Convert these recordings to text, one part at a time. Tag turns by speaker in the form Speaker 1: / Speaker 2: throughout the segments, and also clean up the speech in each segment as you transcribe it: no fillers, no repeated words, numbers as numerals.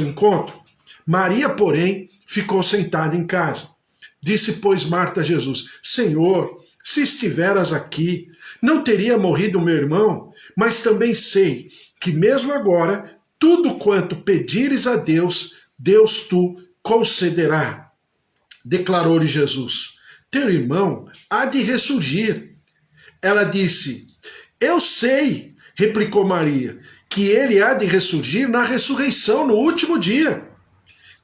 Speaker 1: encontro. Maria, porém, ficou sentada em casa. Disse, pois, Marta a Jesus: Senhor, se estiveras aqui, não teria morrido meu irmão, mas também sei que mesmo agora, tudo quanto pedires a Deus, Deus tu concederá. Declarou-lhe Jesus: teu irmão há de ressurgir. Ela disse: eu sei, replicou Maria, que ele há de ressurgir na ressurreição, no último dia.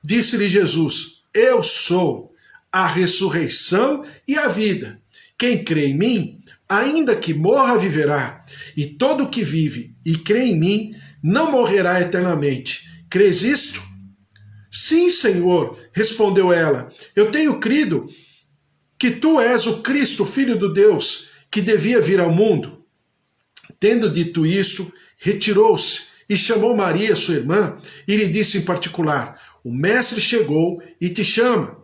Speaker 1: Disse-lhe Jesus: eu sou a ressurreição e a vida. Quem crê em mim, ainda que morra, viverá. E todo que vive e crê em mim, não morrerá eternamente. Crês isto? Sim, Senhor, respondeu ela. Eu tenho crido que tu és o Cristo, Filho do Deus, que devia vir ao mundo. Tendo dito isto, retirou-se e chamou Maria, sua irmã, e lhe disse em particular: o mestre chegou e te chama.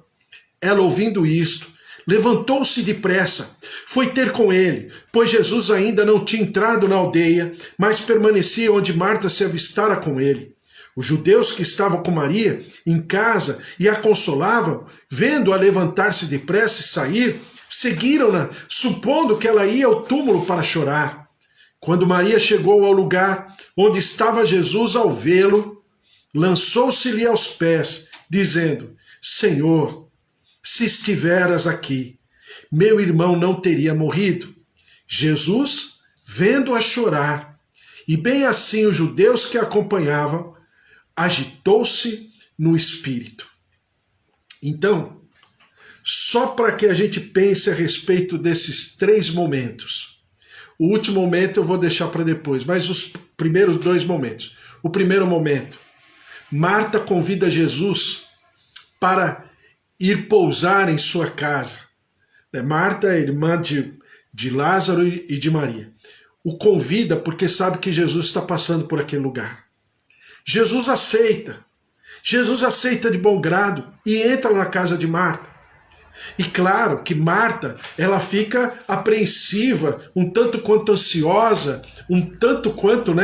Speaker 1: Ela, ouvindo isto, levantou-se depressa, foi ter com ele, pois Jesus ainda não tinha entrado na aldeia, mas permanecia onde Marta se avistara com ele. Os judeus que estavam com Maria em casa e a consolavam, vendo-a levantar-se depressa e sair, seguiram-na, supondo que ela ia ao túmulo para chorar. Quando Maria chegou ao lugar onde estava Jesus, ao vê-lo, lançou-se-lhe aos pés, dizendo: Senhor, se estiveras aqui, meu irmão não teria morrido. Jesus, vendo-a chorar, e bem assim os judeus que a acompanhavam, agitou-se no espírito. Então, só para que a gente pense a respeito desses três momentos. O último momento eu vou deixar para depois, mas os primeiros dois momentos. O primeiro momento, Marta convida Jesus para ir pousar em sua casa. Marta é irmã de Lázaro e de Maria. O convida porque sabe que Jesus está passando por aquele lugar. Jesus aceita de bom grado e entra na casa de Marta. E claro que Marta, ela fica apreensiva, um tanto quanto ansiosa, um tanto quanto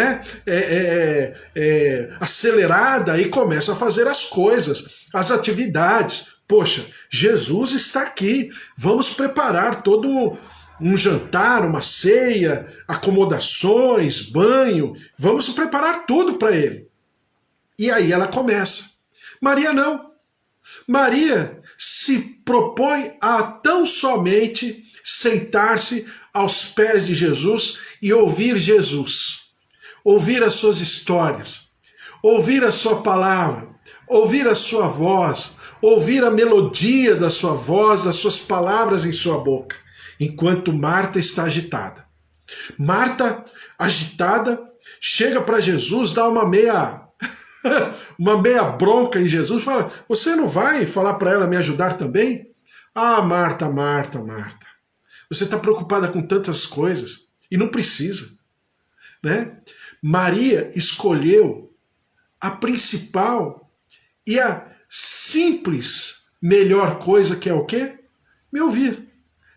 Speaker 1: acelerada, e começa a fazer as coisas, as atividades. Poxa, Jesus está aqui, vamos preparar todo um jantar, uma ceia, acomodações, banho, vamos preparar tudo para ele. E aí ela começa. Maria não. Maria se propõe a tão somente sentar-se aos pés de Jesus e ouvir Jesus, ouvir as suas histórias, ouvir a sua palavra, ouvir a sua voz, ouvir a melodia da sua voz, das suas palavras em sua boca, enquanto Marta está agitada. Marta, agitada, chega para Jesus, dá uma meia bronca em Jesus, fala: você não vai falar para ela me ajudar também? Ah, Marta, Marta, Marta, você está preocupada com tantas coisas e não precisa, né? Maria escolheu a principal e a simples melhor coisa, que é o quê? Me ouvir.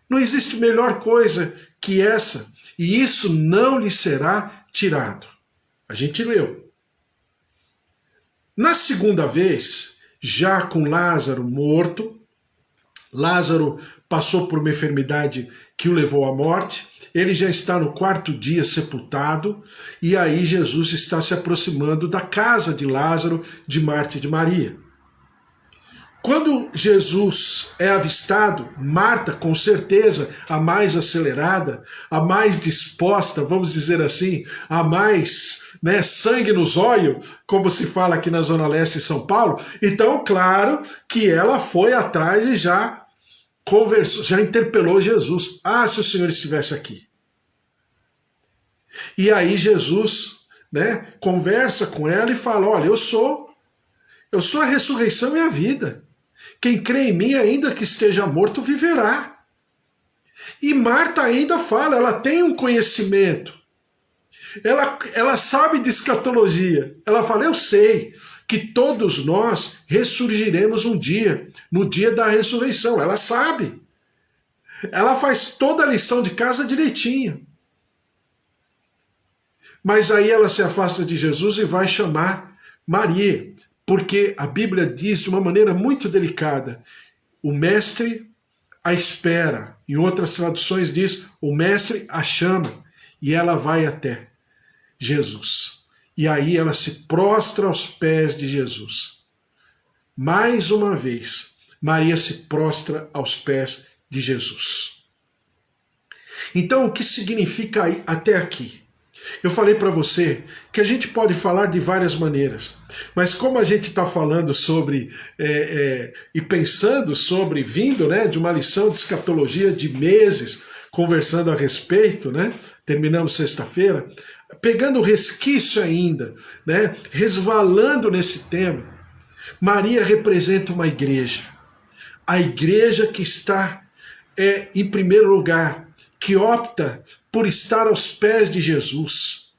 Speaker 1: Não existe melhor coisa que essa, e isso não lhe será tirado. A gente leu. Na segunda vez, já com Lázaro morto, Lázaro passou por uma enfermidade que o levou à morte, ele já está no quarto dia sepultado, e aí Jesus está se aproximando da casa de Lázaro, de Marta e de Maria. Quando Jesus é avistado, Marta, com certeza, a mais acelerada, a mais disposta, vamos dizer assim, a mais sangue nos olhos, como se fala aqui na Zona Leste de São Paulo. Então, claro que ela foi atrás e já conversou, já interpelou Jesus. Ah, se o Senhor estivesse aqui. E aí Jesus conversa com ela e fala: olha, eu sou a ressurreição e a vida. Quem crê em mim, ainda que esteja morto, viverá. E Marta ainda fala, ela tem um conhecimento. Ela sabe de escatologia. Ela fala: eu sei que todos nós ressurgiremos um dia, no dia da ressurreição. Ela sabe. Ela faz toda a lição de casa direitinho. Mas aí ela se afasta de Jesus e vai chamar Maria. porque a Bíblia diz de uma maneira muito delicada, o mestre a espera. Em outras traduções diz, o mestre a chama, e ela vai até Jesus. E aí ela se prostra aos pés de Jesus. Mais uma vez, Maria se prostra aos pés de Jesus. Então, o que significa até aqui? Eu falei para você que a gente pode falar de várias maneiras, mas como a gente está falando sobre e pensando sobre, vindo, né, de uma lição de escatologia de meses, conversando a respeito, né, terminamos sexta-feira, pegando resquício ainda, né, resvalando nesse tema, Maria representa uma igreja. A igreja que está, em primeiro lugar, que opta por estar aos pés de Jesus.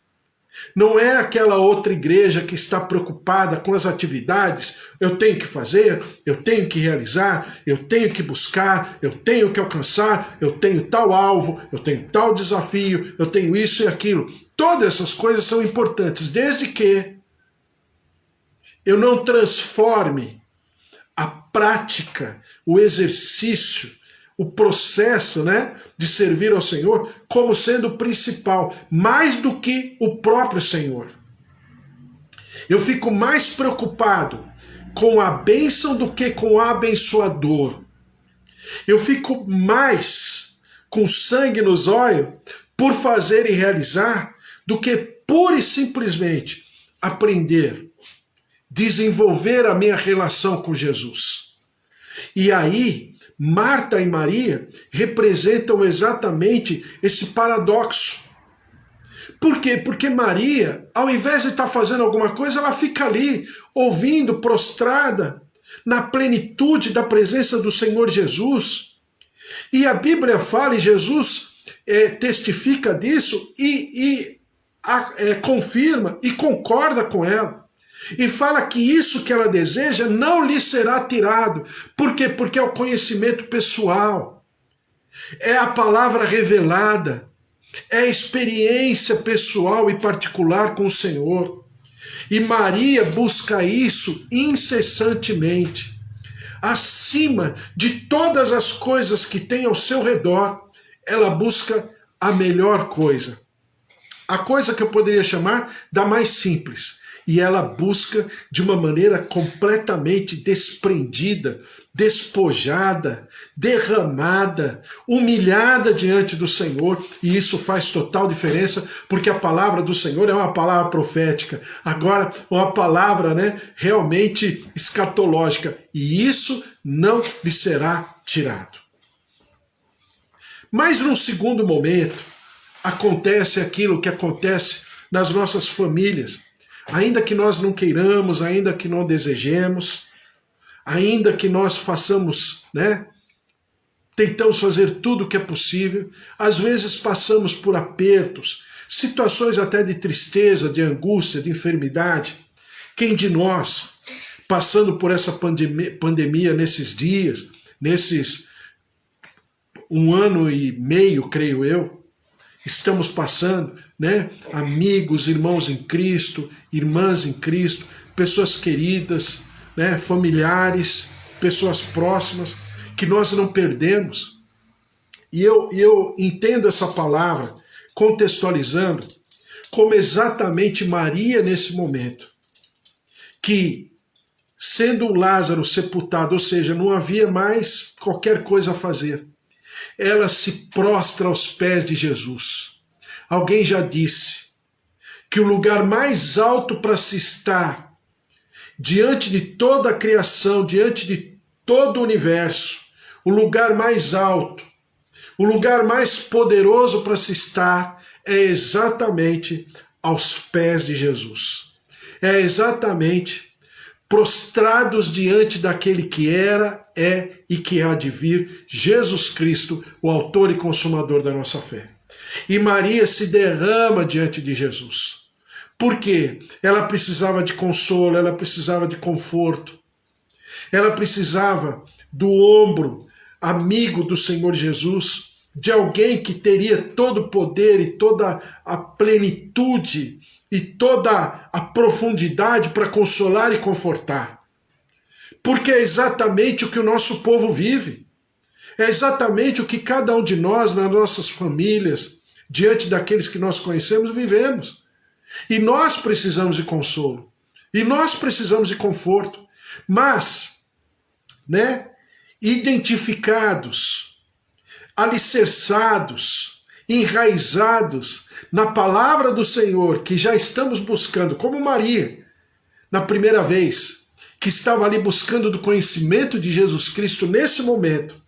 Speaker 1: Não é aquela outra igreja que está preocupada com as atividades, eu tenho que fazer, eu tenho que realizar, eu tenho que buscar, eu tenho que alcançar, eu tenho tal alvo, eu tenho tal desafio, eu tenho isso e aquilo. Todas essas coisas são importantes, desde que eu não transforme a prática, o exercício, o processo, né, de servir ao Senhor como sendo o principal, mais do que o próprio Senhor. Eu fico mais preocupado com a bênção do que com o abençoador. Eu fico mais com sangue nos olhos por fazer e realizar do que pura e simplesmente aprender, desenvolver a minha relação com Jesus. E aí, Marta e Maria representam exatamente esse paradoxo. Por quê? Porque Maria, ao invés de estar fazendo alguma coisa, ela fica ali, ouvindo, prostrada, na plenitude da presença do Senhor Jesus. E a Bíblia fala, e Jesus testifica disso, e confirma e concorda com ela. E fala que isso que ela deseja não lhe será tirado. Por quê? Porque é o conhecimento pessoal, é a palavra revelada, é a experiência pessoal e particular com o Senhor. E Maria busca isso incessantemente, acima de todas as coisas que tem ao seu redor. Ela busca a melhor coisa, a coisa que eu poderia chamar da mais simples. E ela busca de uma maneira completamente desprendida, despojada, derramada, humilhada diante do Senhor. E isso faz total diferença, porque a palavra do Senhor é uma palavra profética. Agora, uma palavra, né, realmente escatológica. E isso não lhe será tirado. Mas num segundo momento, acontece aquilo que acontece nas nossas famílias. Ainda que nós não queiramos, ainda que não desejemos, ainda que nós façamos, né, tentamos fazer tudo o que é possível, às vezes passamos por apertos, situações até de tristeza, de angústia, de enfermidade. Quem de nós, passando por essa pandemia nesses dias, nesses 1 ano e meio, creio eu, estamos passando, né? Amigos, irmãos em Cristo, irmãs em Cristo, pessoas queridas, né? Familiares, pessoas próximas, que nós não perdemos. E eu entendo essa palavra, contextualizando, como exatamente Maria nesse momento, que sendo Lázaro sepultado, ou seja, não havia mais qualquer coisa a fazer, ela se prostra aos pés de Jesus. Alguém já disse que o lugar mais alto para se estar diante de toda a criação, diante de todo o universo, o lugar mais alto, o lugar mais poderoso para se estar é exatamente aos pés de Jesus. É exatamente prostrados diante daquele que era, é e que há de vir, Jesus Cristo, o autor e consumador da nossa fé. E Maria se derrama diante de Jesus. Por quê? Ela precisava de consolo, ela precisava de conforto, ela precisava do ombro amigo do Senhor Jesus, de alguém que teria todo o poder e toda a plenitude e toda a profundidade para consolar e confortar. Porque é exatamente o que o nosso povo vive. É exatamente o que cada um de nós, nas nossas famílias, diante daqueles que nós conhecemos, vivemos. E nós precisamos de consolo. E nós precisamos de conforto. Mas, identificados, alicerçados, enraizados na palavra do Senhor, que já estamos buscando, como Maria, na primeira vez, que estava ali buscando do conhecimento de Jesus Cristo nesse momento,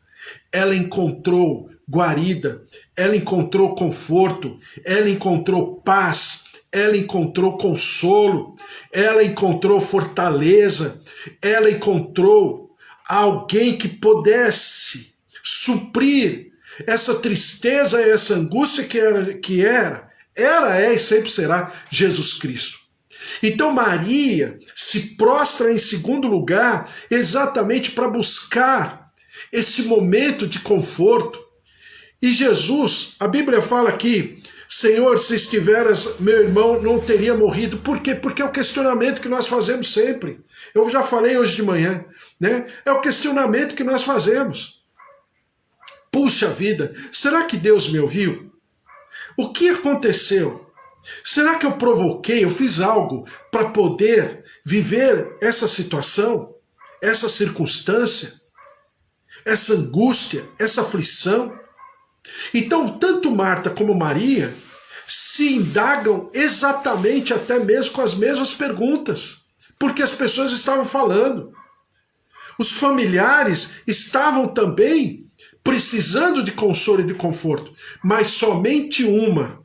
Speaker 1: ela encontrou guarida, ela encontrou conforto, ela encontrou paz, ela encontrou consolo, ela encontrou fortaleza, ela encontrou alguém que pudesse suprir essa tristeza e essa angústia é e sempre será Jesus Cristo. Então Maria se prostra em segundo lugar exatamente para buscar esse momento de conforto. E Jesus, a Bíblia fala aqui, Senhor, se estiveras, meu irmão não teria morrido. Por quê? Porque é o questionamento que nós fazemos sempre. Eu já falei hoje de manhã, É o questionamento que nós fazemos. Puxa vida, será que Deus me ouviu? O que aconteceu? Será que eu provoquei, eu fiz algo para poder viver essa situação, essa circunstância, essa angústia, essa aflição? Então, tanto Marta como Maria se indagam exatamente até mesmo com as mesmas perguntas, porque as pessoas estavam falando. Os familiares estavam também precisando de consolo e de conforto, mas somente uma.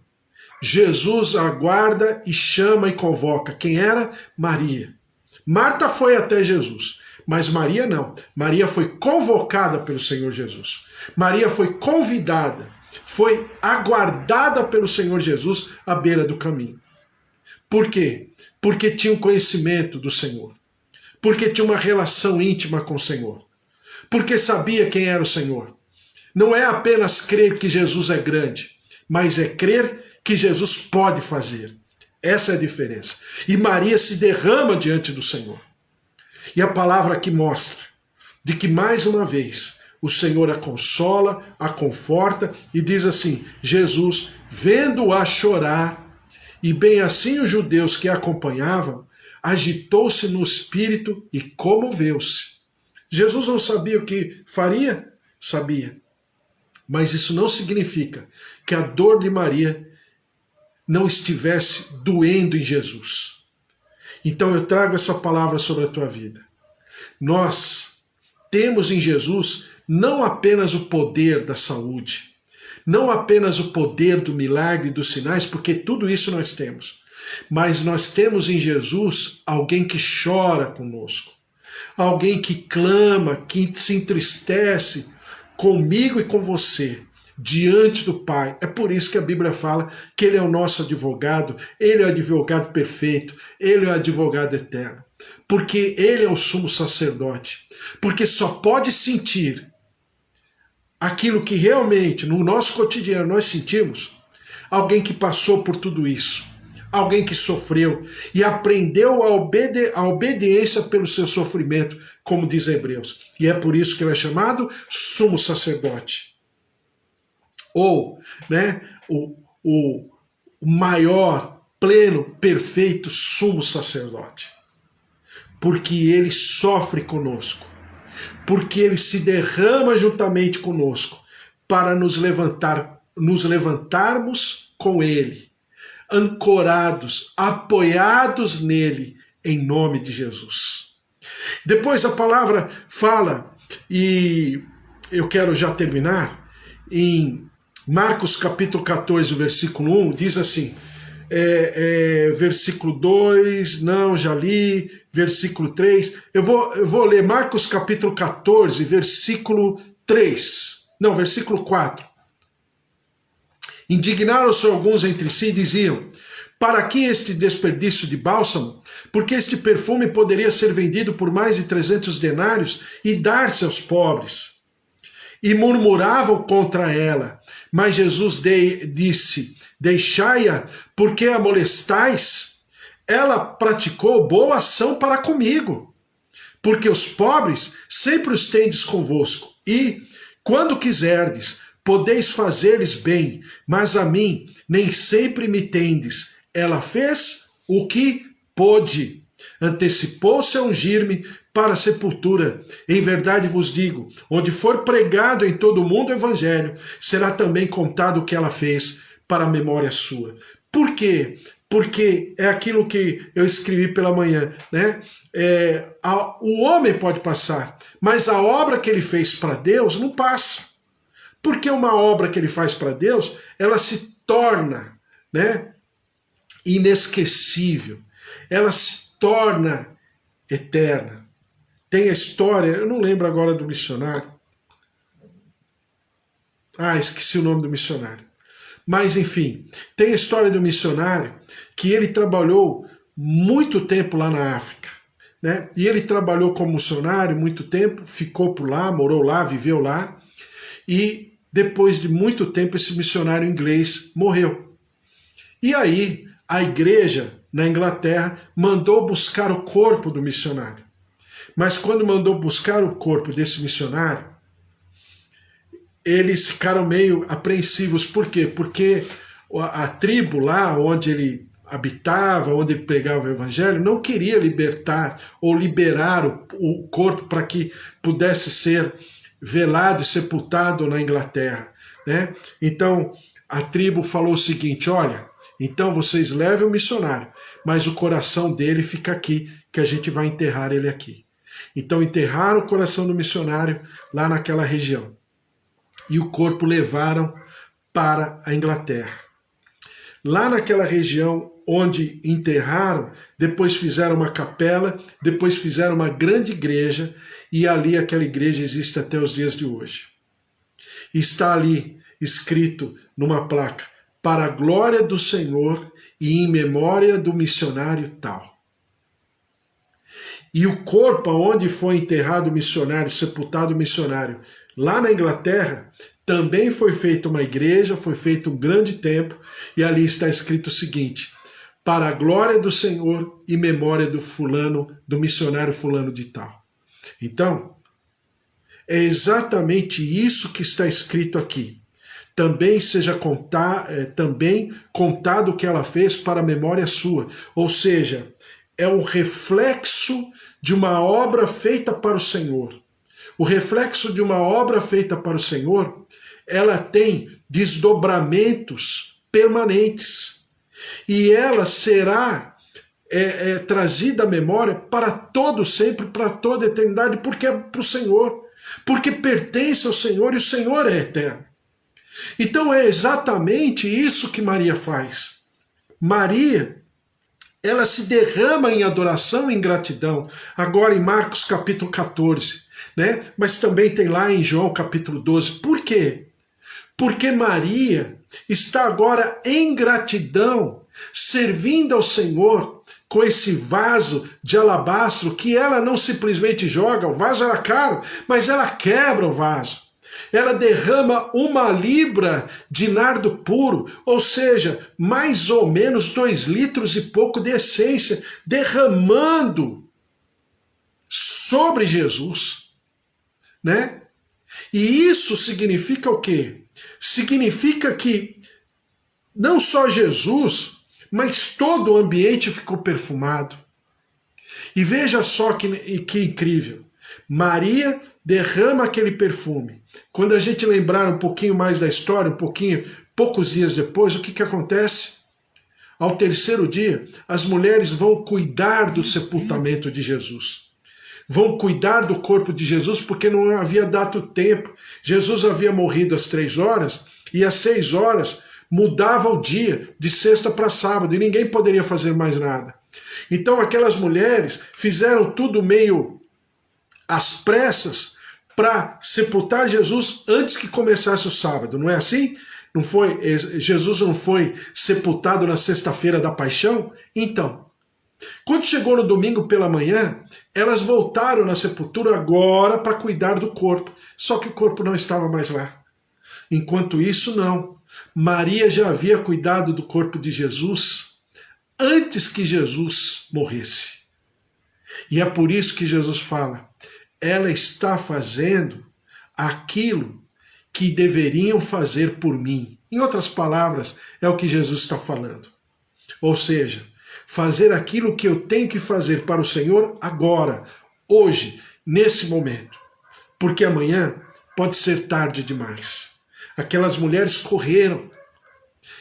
Speaker 1: Jesus aguarda e chama e convoca. Quem era? Maria. Marta foi até Jesus, mas Maria não. Maria foi convocada pelo Senhor Jesus. Maria foi convidada, foi aguardada pelo Senhor Jesus à beira do caminho. Por quê? Porque tinha um conhecimento do Senhor. Porque tinha uma relação íntima com o Senhor. Porque sabia quem era o Senhor. Não é apenas crer que Jesus é grande, mas é crer que Jesus pode fazer. Essa é a diferença. E Maria se derrama diante do Senhor. E a palavra aqui mostra de que, mais uma vez, o Senhor a consola, a conforta e diz assim, Jesus, vendo-a chorar, e bem assim os judeus que a acompanhavam, agitou-se no espírito e comoveu-se. Jesus não sabia o que faria? Sabia. Mas isso não significa que a dor de Maria não estivesse doendo em Jesus. Então eu trago essa palavra sobre a tua vida. Nós temos em Jesus não apenas o poder da saúde, não apenas o poder do milagre e dos sinais, porque tudo isso nós temos, mas nós temos em Jesus alguém que chora conosco, alguém que clama, que se entristece comigo e com você, diante do Pai. É por isso que a Bíblia fala que Ele é o nosso advogado, Ele é o advogado perfeito, Ele é o advogado eterno. Porque Ele é o sumo sacerdote. Porque só pode sentir aquilo que realmente no nosso cotidiano nós sentimos alguém que passou por tudo isso. Alguém que sofreu e aprendeu a obediência pelo seu sofrimento, como diz Hebreus. E é por isso que ele é chamado sumo sacerdote. Ou, o maior, pleno, perfeito sumo sacerdote. Porque ele sofre conosco. Porque ele se derrama juntamente conosco para nos levantarmos com ele. Ancorados, apoiados nele, em nome de Jesus. Depois a palavra fala, e eu quero já terminar, em Marcos capítulo 14, versículo 1, diz assim, versículo 2, não, já li, versículo 3, eu vou ler Marcos capítulo 14, versículo 3, não, versículo 4. Indignaram-se alguns entre si e diziam, para que este desperdício de bálsamo? Porque este perfume poderia ser vendido por mais de 300 denários e dar-se aos pobres. E murmuravam contra ela. Mas Jesus disse, deixai-a, porque a molestais? ela praticou boa ação para comigo, porque os pobres sempre os tendes convosco, e, quando quiserdes, podeis fazer-lhes bem, mas a mim nem sempre me tendes. Ela fez o que pôde, antecipou-se a ungir-me para a sepultura. Em verdade vos digo, onde for pregado em todo o mundo o evangelho, será também contado o que ela fez para a memória sua. Por quê? Porque é aquilo que eu escrevi pela manhã, né? O homem pode passar, mas a obra que ele fez para Deus não passa. Porque uma obra que ele faz para Deus, ela se torna, né, inesquecível. Ela se torna eterna. Tem a história, eu não lembro agora do missionário. Esqueci o nome do missionário. Mas, enfim, tem a história do missionário que ele trabalhou muito tempo lá na África, né? E ele trabalhou como missionário muito tempo, ficou por lá, morou lá, viveu lá. E depois de muito tempo esse missionário inglês morreu. E aí a igreja na Inglaterra mandou buscar o corpo do missionário. Mas quando mandou buscar o corpo desse missionário, eles ficaram meio apreensivos. Por quê? Porque a tribo lá onde ele habitava, onde ele pregava o evangelho, não queria libertar ou liberar o corpo para que pudesse ser velado e sepultado na Inglaterra, né? Então a tribo falou o seguinte: olha, então vocês levem o missionário, mas o coração dele fica aqui, que a gente vai enterrar ele aqui. Então enterraram o coração do missionário lá naquela região e o corpo levaram para a Inglaterra. Lá naquela região onde enterraram, depois fizeram uma capela, depois fizeram uma grande igreja, e ali aquela igreja existe até os dias de hoje. Está ali escrito numa placa: para a glória do Senhor e em memória do missionário tal. E o corpo onde foi enterrado o missionário, sepultado o missionário, lá na Inglaterra, também foi feita uma igreja, foi feito um grande templo, e ali está escrito o seguinte: para a glória do Senhor e memória do fulano, do missionário fulano de tal. Então, é exatamente isso que está escrito aqui. Também também contado o que ela fez para a memória sua. Ou seja, é um reflexo de uma obra feita para o Senhor. O reflexo de uma obra feita para o Senhor, ela tem desdobramentos permanentes. E ela será trazida à memória para todo sempre, para toda a eternidade, porque é para o Senhor, porque pertence ao Senhor e o Senhor é eterno. Então é exatamente isso que Maria faz. Maria, ela se derrama em adoração e em gratidão, agora em Marcos capítulo 14, né? Mas também tem lá em João capítulo 12. Por quê? Porque Maria está agora em gratidão, servindo ao Senhor com esse vaso de alabastro que ela não simplesmente joga, o vaso era caro, mas ela quebra o vaso. Ela derrama 1 libra de nardo puro, ou seja, mais ou menos 2 litros e pouco de essência, derramando sobre Jesus, né? E isso significa o quê? Significa que não só Jesus, mas todo o ambiente ficou perfumado. E veja só que incrível. Maria derrama aquele perfume. Quando a gente lembrar um pouquinho mais da história, poucos dias depois, o que acontece? Ao 3º dia, as mulheres vão cuidar do sepultamento de Jesus. Vão cuidar do corpo de Jesus, porque não havia dado tempo. Jesus havia morrido às 3 horas, e às 6 horas mudava o dia, de sexta para sábado, e ninguém poderia fazer mais nada. Então aquelas mulheres fizeram tudo meio às pressas para sepultar Jesus antes que começasse o sábado, não é assim? Jesus não foi sepultado na sexta-feira da paixão? Então, quando chegou no domingo pela manhã, elas voltaram na sepultura agora para cuidar do corpo, só que o corpo não estava mais lá. Enquanto isso, não. Maria já havia cuidado do corpo de Jesus antes que Jesus morresse. E é por isso que Jesus fala, ela está fazendo aquilo que deveriam fazer por mim. Em outras palavras, é o que Jesus está falando. Ou seja, fazer aquilo que eu tenho que fazer para o Senhor agora, hoje, nesse momento. Porque amanhã pode ser tarde demais. Aquelas mulheres correram,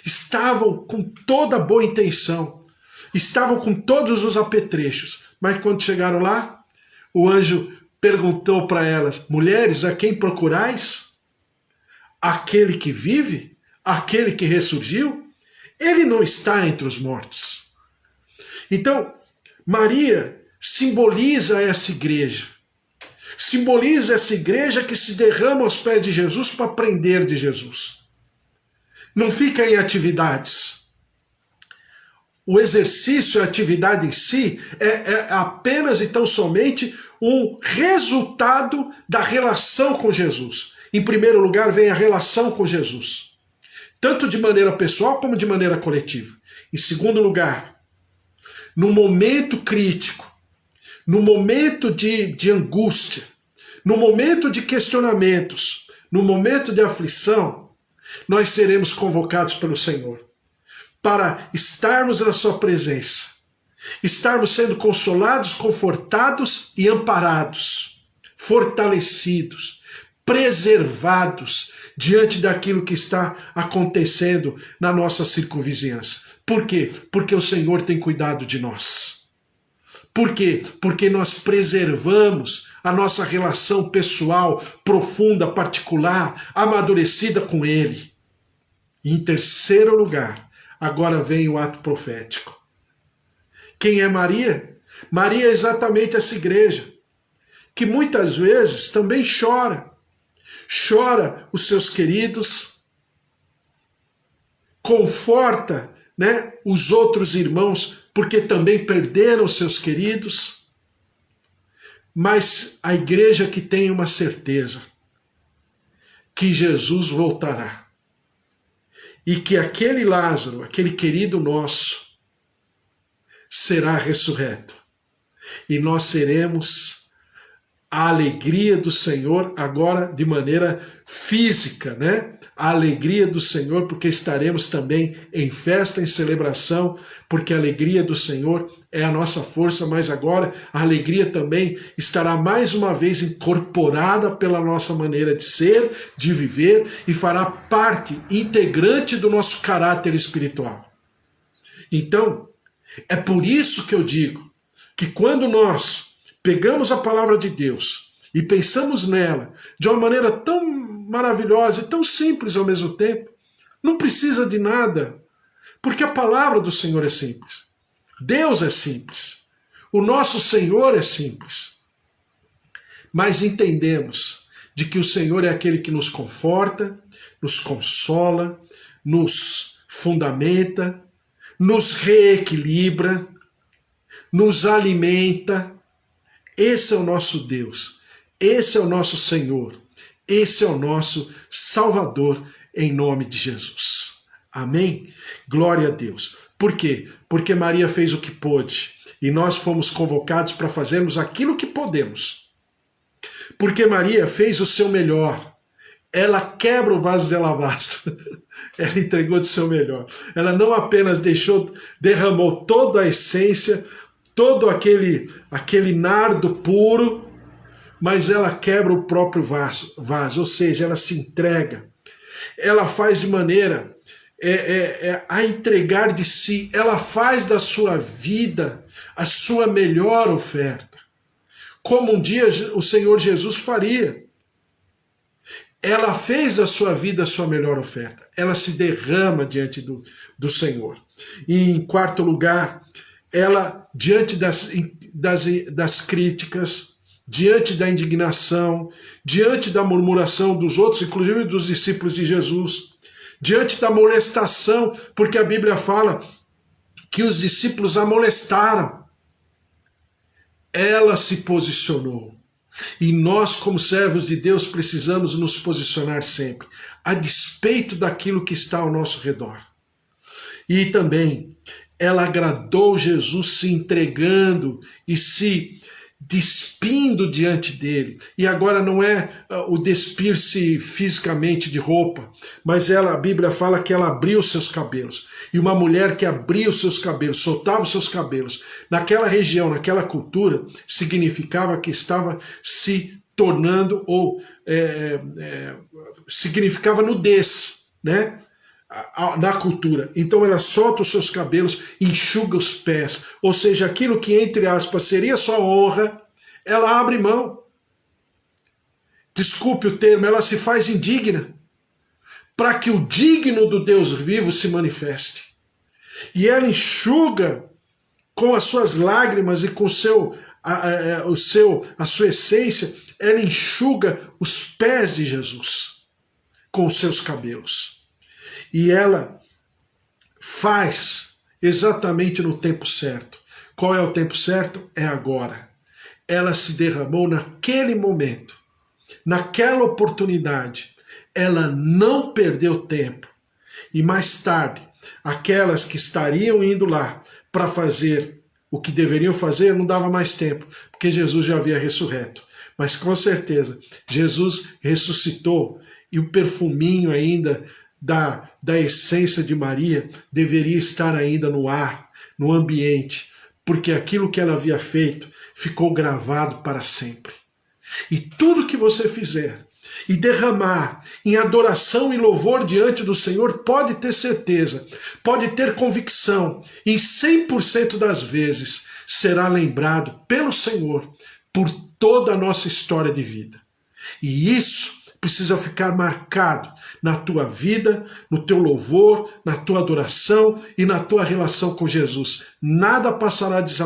Speaker 1: estavam com toda a boa intenção, estavam com todos os apetrechos, mas quando chegaram lá, o anjo perguntou para elas, mulheres, a quem procurais? Aquele que vive? Aquele que ressurgiu? Ele não está entre os mortos. Então, Maria simboliza essa igreja. Simboliza essa igreja que se derrama aos pés de Jesus para aprender de Jesus. Não fica em atividades. O exercício, a atividade em si, é apenas e tão somente um resultado da relação com Jesus. Em primeiro lugar, vem a relação com Jesus. Tanto de maneira pessoal como de maneira coletiva. Em segundo lugar, no momento crítico, no momento de angústia, no momento de questionamentos, no momento de aflição, nós seremos convocados pelo Senhor para estarmos na sua presença, estarmos sendo consolados, confortados e amparados, fortalecidos, preservados diante daquilo que está acontecendo na nossa circunvizinhança. Por quê? Porque o Senhor tem cuidado de nós. Por quê? Porque nós preservamos a nossa relação pessoal, profunda, particular, amadurecida com Ele. E em terceiro lugar, agora vem o ato profético. Quem é Maria? Maria é exatamente essa igreja, que muitas vezes também chora. Chora os seus queridos, conforta, os outros irmãos, porque também perderam seus queridos, mas a igreja que tem uma certeza, que Jesus voltará, e que aquele Lázaro, aquele querido nosso, será ressurreto, e nós seremos a alegria do Senhor agora de maneira física, A alegria do Senhor, porque estaremos também em festa, em celebração, porque a alegria do Senhor é a nossa força, mas agora a alegria também estará mais uma vez incorporada pela nossa maneira de ser, de viver, e fará parte integrante do nosso caráter espiritual. Então, é por isso que eu digo que quando nós pegamos a palavra de Deus e pensamos nela de uma maneira tão maravilhosa e tão simples ao mesmo tempo, não precisa de nada, porque a palavra do Senhor é simples. Deus é simples. O nosso Senhor é simples. Mas entendemos de que o Senhor é aquele que nos conforta, nos consola, nos fundamenta, nos reequilibra, nos alimenta. Esse é o nosso Deus, esse é o nosso Senhor, esse é o nosso Salvador, em nome de Jesus. Amém? Glória a Deus. Por quê? Porque Maria fez o que pôde e nós fomos convocados para fazermos aquilo que podemos. Porque Maria fez o seu melhor. Ela quebra o vaso de alabastro. Ela entregou de seu melhor. Ela não apenas derramou toda a essência, todo aquele nardo puro, mas ela quebra o próprio vaso, ou seja, ela se entrega. Ela faz de maneira a entregar de si, ela faz da sua vida a sua melhor oferta, como um dia o Senhor Jesus faria. Ela fez da sua vida a sua melhor oferta, ela se derrama diante do Senhor. E em quarto lugar, ela, diante das críticas, diante da indignação, diante da murmuração dos outros, inclusive dos discípulos de Jesus, diante da molestação, porque a Bíblia fala que os discípulos a molestaram, ela se posicionou. E nós, como servos de Deus, precisamos nos posicionar sempre, a despeito daquilo que está ao nosso redor. E também, ela agradou Jesus se entregando e se despindo diante dele. E agora não é o despir-se fisicamente de roupa, mas a Bíblia fala que ela abriu seus cabelos. E uma mulher que abria os seus cabelos, soltava os seus cabelos, naquela região, naquela cultura, significava que estava se tornando, ou significava nudez, né? Na cultura. Então ela solta os seus cabelos, enxuga os pés, ou seja, aquilo que entre aspas seria sua honra, ela abre mão. Desculpe o termo, ela se faz indigna, para que o digno do Deus vivo se manifeste. E ela enxuga com as suas lágrimas e com a sua essência, ela enxuga os pés de Jesus com os seus cabelos. E ela faz exatamente no tempo certo. Qual é o tempo certo? É agora. Ela se derramou naquele momento, naquela oportunidade. Ela não perdeu tempo. E mais tarde, aquelas que estariam indo lá para fazer o que deveriam fazer, não dava mais tempo, porque Jesus já havia ressurreto. Mas com certeza, Jesus ressuscitou e o perfuminho ainda da essência de Maria deveria estar ainda no ar, no ambiente, porque aquilo que ela havia feito ficou gravado para sempre. E tudo que você fizer e derramar em adoração e louvor diante do Senhor, pode ter certeza, pode ter convicção, em 100% das vezes será lembrado pelo Senhor por toda a nossa história de vida. E isso precisa ficar marcado na tua vida, no teu louvor, na tua adoração e na tua relação com Jesus. Nada passará desapercebido.